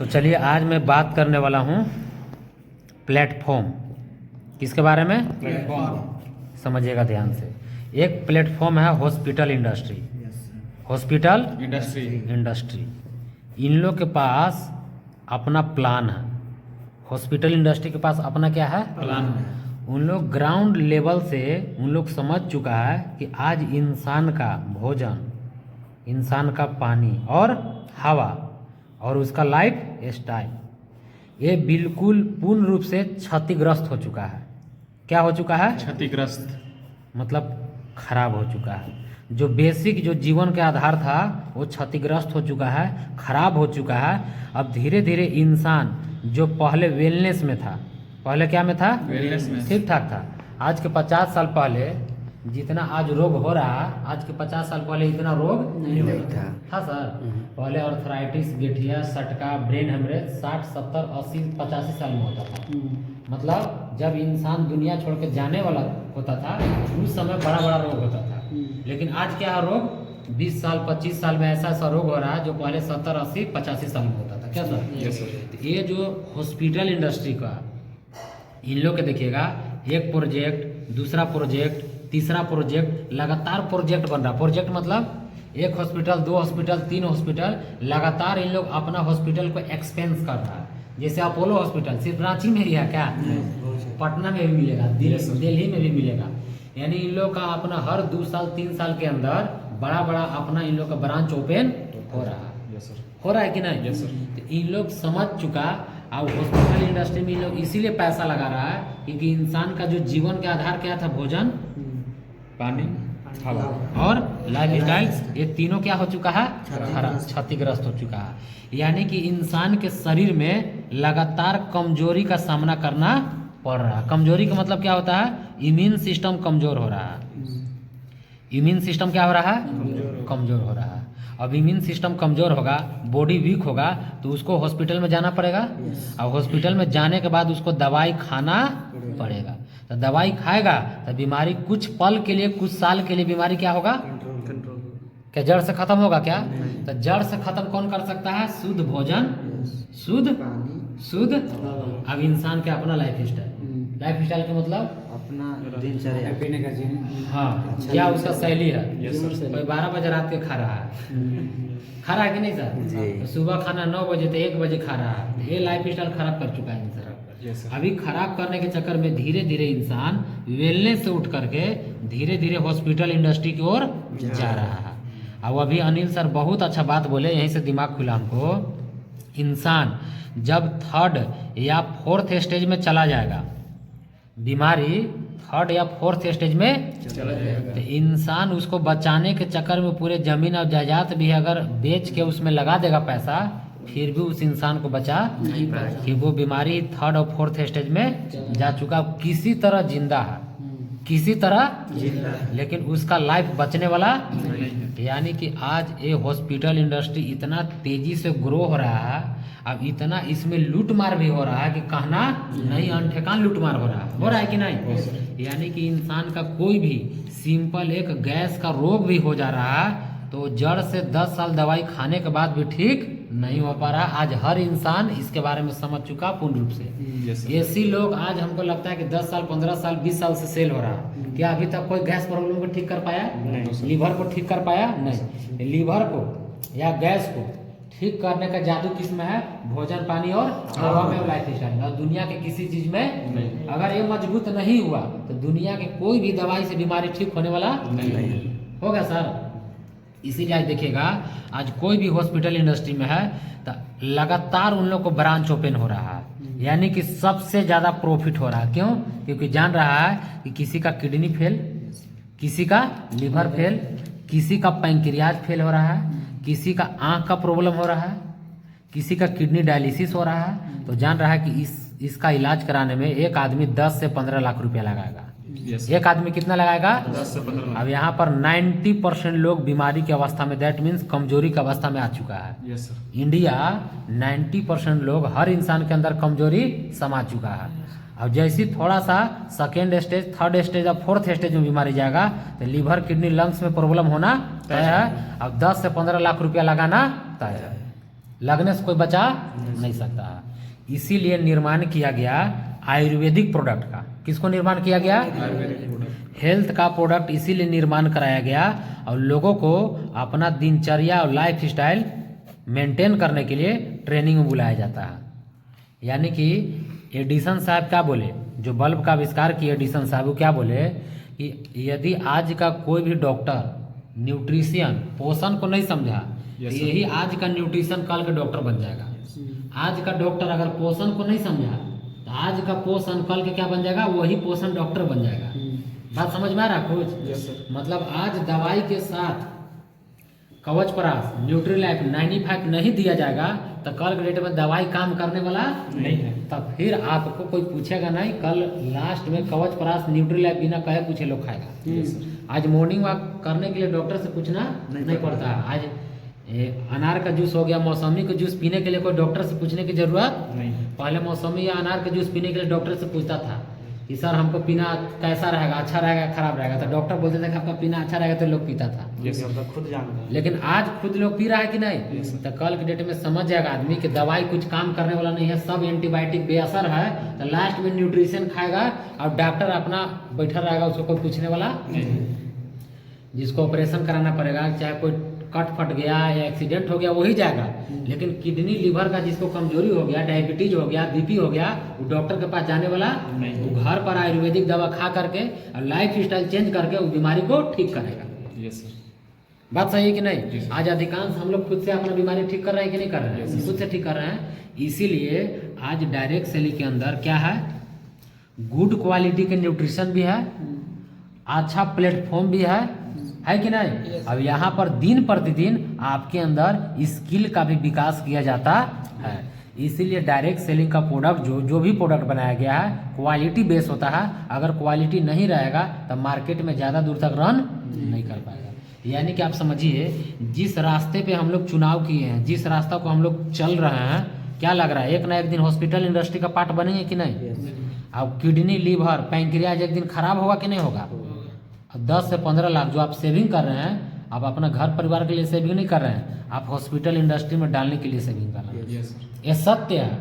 तो चलिए आज मैं बात करने वाला हूँ प्लेटफॉर्म। किसके बारे में? प्लेटफॉर्म। समझिएगा ध्यान से। एक प्लेटफॉर्म है hospital industry. Hospital industry in लोग के पास अपना प्लान है। हॉस्पिटल इंडस्ट्री के पास अपना क्या है? प्लान है। उन लोग ग्राउंड लेवल से उन लोग समझ चुका है कि आज इंसान का भोजन, इंसान का पानी और हवा और उसका लाइफ स्टाइल ये बिल्कुल पूर्ण रूप से क्षतिग्रस्त हो चुका है। क्या हो चुका है? क्षतिग्रस्त मतलब खराब हो चुका है। जो बेसिक जो जीवन के आधार था वो क्षतिग्रस्त हो चुका है, खराब हो चुका है। अब धीरे धीरे इंसान जो पहले वेलनेस में था, पहले क्या में था? वेलनेस में ठीक ठाक था। आज के 50 साल पहले जितना आज रोग हो रहा है, आज के 50 साल पहले इतना रोग नहीं था सर। पहले अर्थराइटिस, गठिया, सटका, ब्रेन हेमरेज 60, 70, 80, 85 साल में होता था। मतलब जब इंसान दुनिया छोड़ के जाने वाला होता था उस समय बड़ा बड़ा रोग होता था। लेकिन आज क्या रोग 20 साल 25 साल में ऐसा ऐसा रोग हो रहा है जो पहले 70, 80, 85 साल में होता था। क्या सर? Yes sir. ये जो हॉस्पिटल इंडस्ट्री का इन लोग के देखिएगा, एक प्रोजेक्ट, दूसरा प्रोजेक्ट, तीसरा प्रोजेक्ट, लगातार प्रोजेक्ट बन रहा। प्रोजेक्ट मतलब एक हॉस्पिटल, 2 हॉस्पिटल, 3 हॉस्पिटल, लगातार इन लोग अपना हॉस्पिटल को एक्सपेंस कर रहा है। जैसे अपोलो हॉस्पिटल सिर्फ रांची में ही है क्या? पटना में भी मिलेगा, दिल्ली में भी मिलेगा। यानी इन लोग का अपना हर 2 साल 3 साल के अंदर बड़ा बड़ा अपना इन लोग का ब्रांच ओपन हो रहा है। Yes sir. हो रहा है कि नहीं? Yes sir. तो इन लोग समझ चुका। अब हॉस्पिटल इंडस्ट्री में इन लोग इसीलिए पैसा लगा रहा है क्योंकि इंसान का जो जीवन के आधार क्या था? भोजन, पानी, हवा और लाइफ स्टाइल, ये तीनों क्या हो चुका है? खराब, क्षतिग्रस्त हो चुका है। यानी कि इंसान के शरीर में लगातार कमजोरी का सामना करना पड़ रहा है। कमजोरी का मतलब क्या होता है? इम्यून सिस्टम कमजोर हो रहा है। इम्यून सिस्टम क्या हो रहा है? कमजोर हो रहा है। अब इम्यून सिस्टम कमजोर होगा, बॉडी वीक होगा तो उसको हॉस्पिटल में जाना पड़ेगा। अब हॉस्पिटल में जाने के बाद उसको दवाई खाना पड़ेगा। तो दवाई खाएगा तो बीमारी कुछ पल के लिए, कुछ साल के लिए बीमारी क्या होगा? क्या जड़ से खत्म होगा क्या? तो जड़ से खत्म कौन कर सकता है? शुद्ध भोजन, शुद्ध। अब इंसान के अपना लाइफ स्टाइल का मतलब अपना दिनचर्या, हाँ, क्या उसका शैली है? Yes sir. कोई 12 बजे रात के खा रहा है, खा रहा है कि नहीं सर? तो सुबह खाना 9 बजे तो 1 बजे खा रहा है। ये लाइफ स्टाइल खराब कर चुका है इंसान। Yes sir. अभी खराब करने के चक्कर में धीरे धीरे इंसान वेलनेस से उठ करके धीरे धीरे हॉस्पिटल इंडस्ट्री की ओर जा रहा है। अब अभी अनिल सर बहुत अच्छा बात बोले, यहीं से दिमाग खुला हमको। इंसान जब 3rd या 4th स्टेज में चला जाएगा, बीमारी 3rd या 4th स्टेज में चला जाएगा तो इंसान उसको बचाने के चक्कर में पूरे जमीन और जायदाद भी अगर बेच के उसमें लगा देगा पैसा, फिर भी उस इंसान को बचा नहीं पाएगा कि वो बीमारी 3rd और 4th स्टेज में जा चुका। किसी तरह जिंदा है, किसी तरह लेकिन उसका लाइफ बचने वाला नहीं। यानी कि आज ये हॉस्पिटल इंडस्ट्री इतना तेजी से ग्रो हो रहा है, अब इतना इसमें लूट मार भी हो रहा है कि कहना नहीं, अनठेकान लूट मार हो रहा है कि नहीं? यानी कि इंसान का कोई भी सिंपल एक गैस का रोग भी हो जा रहा है तो जड़ से 10 साल दवाई खाने के बाद भी ठीक नहीं हो पा रहा। आज हर इंसान इसके बारे में समझ चुका पूर्ण रूप से। Yes sir. ऐसी लोग आज हमको लगता है कि 10 साल 15 साल 20 साल से सेल हो रहा है। क्या अभी तक कोई गैस प्रॉब्लम को ठीक कर पाया? नहीं। लीवर को ठीक कर पाया? नहीं। लीवर को या गैस को ठीक करने का जादू किस में है? भोजन, पानी और हवा में, लाइफ स्टाइल। और दुनिया के किसी चीज में नहीं। अगर ये मजबूत नहीं हुआ तो दुनिया के कोई भी दवाई से बीमारी ठीक होने वाला नहीं। होगा सर। इसीलिए आज देखिएगा, आज कोई भी हॉस्पिटल इंडस्ट्री में है तो लगातार उन लोग को ब्रांच ओपन हो रहा है। यानी कि सबसे ज़्यादा प्रॉफिट हो रहा है। क्यों? क्योंकि जान रहा है कि किसी का किडनी फेल, किसी का लीवर फेल, किसी का पैंक्रियाज फेल हो रहा है, किसी का आँख का प्रॉब्लम हो रहा है, किसी का किडनी डायलिसिस हो रहा है। तो जान रहा है कि इसका इलाज कराने में एक आदमी 10 से 15 लाख रुपया लगाएगा। यस। एक आदमी कितना लगाएगा? 10 से 15 लाख। अब यहाँ पर 90% लोग बीमारी की अवस्था में, दैट मीन्स कमजोरी की अवस्था में आ चुका है। Yes sir. इंडिया 90% लोग, हर इंसान के अंदर कमजोरी समा चुका है। अब जैसे थोड़ा सा 2nd स्टेज, 3rd स्टेज और 4th स्टेज में बीमारी जाएगा तो लीवर, किडनी, लंग्स में प्रॉब्लम होना तय है। अब 10 से 15 लाख रुपया लगाना तय है। लगने से कोई बचा नहीं सकता है। इसीलिए निर्माण किया गया आयुर्वेदिक प्रोडक्ट का। किसको निर्माण किया गया? आयुर्वेदिक प्रोडक्ट। हेल्थ का प्रोडक्ट इसीलिए निर्माण कराया गया और लोगों को अपना दिनचर्या और लाइफ स्टाइल मेंटेन करने के लिए ट्रेनिंग में बुलाया जाता है। यानी कि एडिसन साहब क्या बोले, जो बल्ब का आविष्कार किए एडिसन साहब, वो क्या बोले कि यदि आज का कोई भी डॉक्टर न्यूट्रिशन पोषण को नहीं समझा तो Yes, sir. यही आज का न्यूट्रिशन कल के डॉक्टर बन जाएगा। आज का डॉक्टर अगर पोषण को नहीं समझा तो आज का पोषण कल के क्या बन जाएगा? वही पोषण डॉक्टर बन जाएगा। बात समझ में आ रहा है कुछ? Yes sir. मतलब आज दवाई के साथ कवच परास न्यूट्रीलाइफ 95 नहीं दिया जाएगा तो कल के डेट में दवाई काम करने वाला नहीं है। तब फिर आपको कोई पूछेगा नहीं। कल लास्ट में कवच परास न्यूट्रीलाइफ बिना कहे पूछे लोग खाएगा। आज मॉर्निंग वॉक करने के लिए डॉक्टर से पूछना नहीं पड़ता है। आज अनार का जूस हो गया, मौसमी का जूस पीने के लिए कोई डॉक्टर से पूछने की जरूरत नहीं। पहले मौसमी या अनार का जूस पीने के लिए डॉक्टर से पूछता था कि सर हमको पीना कैसा रहेगा, अच्छा रहेगा खराब रहेगा, तो डॉक्टर बोलते थे कि आपका पीना अच्छा रहेगा तो लोग पीता था। Yes sir. तो खुद जानता है। लेकिन आज खुद लोग पी रहा है कि नहीं? Yes, sir. तो कल के डेट में समझ जाएगा आदमी कि दवाई कुछ काम करने वाला नहीं है, सब एंटीबायोटिक बेअसर है। तो लास्ट में न्यूट्रिशन खाएगा और डॉक्टर अपना बैठा रहेगा, उसको कोई पूछने वाला नहीं। जिसको ऑपरेशन कराना पड़ेगा, चाहे कोई कट फट गया या एक्सीडेंट हो गया वही जाएगा। लेकिन किडनी लीवर का जिसको कमजोरी हो गया, डायबिटीज हो गया, बीपी हो गया, वो डॉक्टर के पास जाने वाला नहीं। वो घर पर आयुर्वेदिक दवा खा करके और लाइफ स्टाइल चेंज करके वो बीमारी को ठीक करेगा। Yes sir. बात सही है कि नहीं? जी सर। आज अधिकांश हम लोग खुद से अपना बीमारी ठीक कर रहे हैं कि नहीं कर रहे हैं? Yes, sir. खुद से ठीक कर रहे हैं। इसीलिए आज डायरेक्ट सेलिंग के अंदर क्या है? गुड क्वालिटी के न्यूट्रिशन भी है, अच्छा प्लेटफॉर्म भी है कि नहीं? अब यहाँ पर दिन प्रतिदिन आपके अंदर स्किल का भी विकास किया जाता है। इसीलिए डायरेक्ट सेलिंग का प्रोडक्ट जो भी प्रोडक्ट बनाया गया है क्वालिटी बेस होता है। अगर क्वालिटी नहीं रहेगा तो मार्केट में ज़्यादा दूर तक रन नहीं कर पाएगा। यानी कि आप समझिए जिस रास्ते पे हम लोग चुनाव किए हैं, जिस रास्ता को हम लोग चल रहे हैं, क्या लग रहा है एक ना एक दिन हॉस्पिटल इंडस्ट्री का पार्ट बनेंगे कि नहीं? अब किडनी लीवर पैंक्रियाज एक दिन खराब होगा कि नहीं होगा? 10 से 15 लाख जो आप सेविंग कर रहे हैं, आप अपना घर परिवार के लिए सेविंग नहीं कर रहे हैं, आप हॉस्पिटल इंडस्ट्री में डालने के लिए सेविंग कर रहे हैं। Yes sir. ये सत्य है।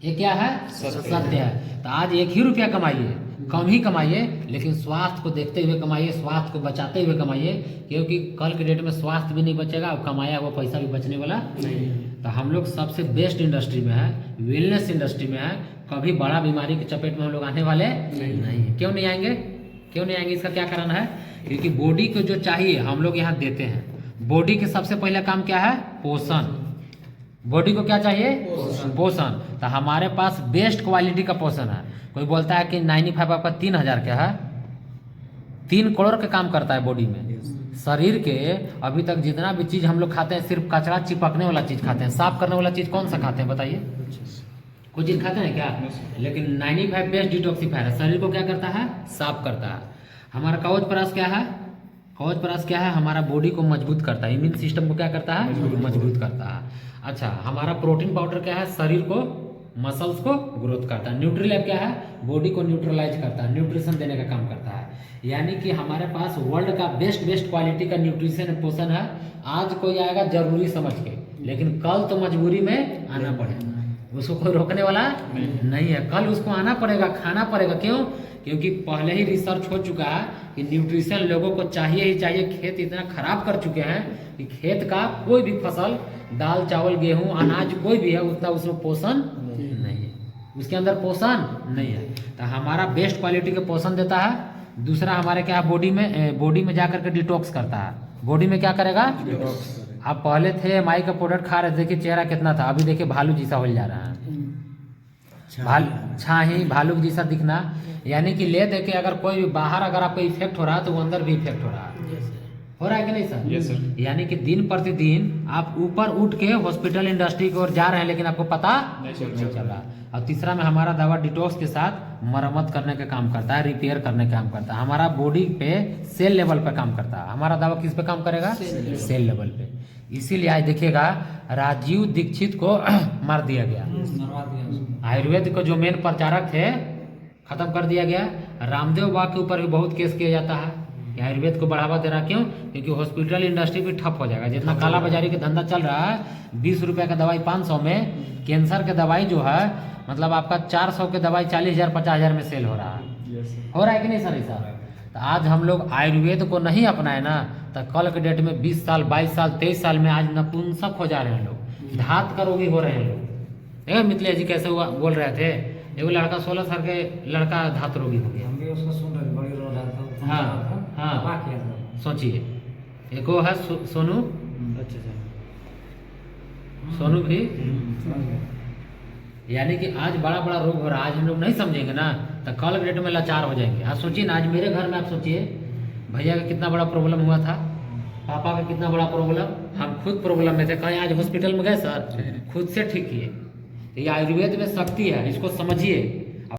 ये क्या है? सत्य है। तो आज 1 ही रुपया कमाइए, कम ही कमाइए, लेकिन स्वास्थ्य को देखते हुए कमाइए, स्वास्थ्य को बचाते हुए कमाइए, क्योंकि कल के डेट में स्वास्थ्य भी नहीं बचेगा और कमाया हुआ पैसा भी बचने वाला नहीं। तो हम लोग सबसे बेस्ट इंडस्ट्री में है, वेलनेस इंडस्ट्री में है। कभी बड़ा बीमारी के चपेट में हम लोग आने वाले नहीं है। क्यों नहीं आएंगे? क्यों नहीं आएंगे? इसका क्या कारण है? क्योंकि बॉडी को जो चाहिए हम लोग यहाँ देते हैं। बॉडी के सबसे पहला काम क्या है? पोषण। बॉडी को क्या चाहिए? पोषण। तो हमारे पास बेस्ट क्वालिटी का पोषण है। कोई बोलता है कि 95 आपका 3000 का है, 3 करोड़ का काम करता है बॉडी में। शरीर के अभी तक जितना भी चीज हम लोग खाते हैं सिर्फ कचरा चिपकने वाला चीज खाते हैं। साफ करने वाला चीज कौन सा खाते हैं बताइए? कोई चीज खाते हैं क्या? लेकिन 95 बेस्ट डिटॉक्सिफायर है। शरीर को क्या करता है? साफ करता है। हमारा कवच परास क्या है? कवच परास क्या है? हमारा बॉडी को मजबूत करता है, इम्यून सिस्टम को क्या करता है? मजबूत करता है। अच्छा, हमारा प्रोटीन पाउडर क्या है? शरीर को मसल्स को ग्रोथ करता है। न्यूट्रीलैब क्या है? बॉडी को न्यूट्रलाइज करता है, न्यूट्रिशन देने का काम करता है। यानी कि हमारे पास वर्ल्ड का बेस्ट क्वालिटी का न्यूट्रिशन पोषण है। आज कोई आएगा जरूरी समझ के, लेकिन कल तो मजबूरी में आना पड़ेगा। उसको कोई रोकने वाला नहीं है। कल उसको आना पड़ेगा, खाना पड़ेगा। क्यों? क्योंकि पहले ही रिसर्च हो चुका है कि न्यूट्रिशन लोगों को चाहिए ही चाहिए। खेत इतना खराब कर चुके हैं कि खेत का कोई भी फसल, दाल चावल गेहूं अनाज कोई भी है, उतना उसमें पोषण नहीं है, उसके अंदर पोषण नहीं है। तो हमारा बेस्ट क्वालिटी का पोषण देता है। दूसरा हमारे क्या है? बॉडी में जाकर के डिटॉक्स करता है। बॉडी में क्या करेगा? आप पहले थे माई का प्रोडक्ट खा रहे, देखिए चेहरा कितना था, अभी देखिए भालू जैसा हो जा रहा है। छाही भालू जैसा दिखना। यानी कि ले देखे अगर कोई भी बाहर अगर आपको इफेक्ट हो रहा है तो वो अंदर भी इफेक्ट हो रहा है। हो रहा है कि नहीं सर? Yes sir. यानी कि दिन प्रतिदिन आप ऊपर उठ के हॉस्पिटल इंडस्ट्री की ओर जा रहे हैं, लेकिन आपको पता नहीं चल रहा। और तीसरा में हमारा दवा डिटॉक्स के साथ मरम्मत करने का काम करता है, रिपेयर करने का काम करता है। हमारा बॉडी पे सेल लेवल पे काम करता है। हमारा दवा किस पे काम करेगा? सेल लेवल पे। इसीलिए आज देखिएगा राजीव दीक्षित को मार दिया गया। आयुर्वेद को जो मेन प्रचारक थे खत्म कर दिया गया। रामदेव बाबा के ऊपर भी बहुत केस किया जाता है। ये आयुर्वेद को बढ़ावा दे रहा क्यों? क्योंकि हॉस्पिटल इंडस्ट्री भी ठप हो जाएगा। जितना काला बाजारी का धंधा चल रहा है, 20 रुपये का दवाई 500 में, कैंसर के दवाई जो है मतलब आपका 400 के दवाई 40,000 50,000 में सेल हो रहा है। हो रहा है कि नहीं सर ऐसा? तो आज हम लोग आयुर्वेद को नहीं अपनाए ना, तो कल के डेट में 20 साल 22 साल 23 साल में आज नपुंसक हो जा रहे हैं लोग, धात का रोगी हो रहे हैं लोग। देखा मिथिलेश जी कैसे हुआ बोल रहे थे, एगो लड़का 16 साल के लड़का धात रोगी हो गया। हम भी उसको सुन रहे थे, बड़ी रो रहा था। हाँ, हाँ। दबा किया था। सोचिए, एक वो है सोनू, अच्छा अच्छा। सोनू भी, समझ गए। यानी कि आज बड़ा बड़ा रोग हो रहा है। आज हम लोग नहीं समझेंगे ना तो कल के डेट में लाचार हो जाएंगे। आज सोचिए ना, आज मेरे घर में आप सोचिए भैया का कितना बड़ा प्रॉब्लम हुआ था, पापा का कितना बड़ा प्रॉब्लम, हम खुद प्रॉब्लम में थे, कहीं आज हॉस्पिटल में गए सर, खुद से ठीक किए। तो ये आयुर्वेद में शक्ति है, इसको समझिए।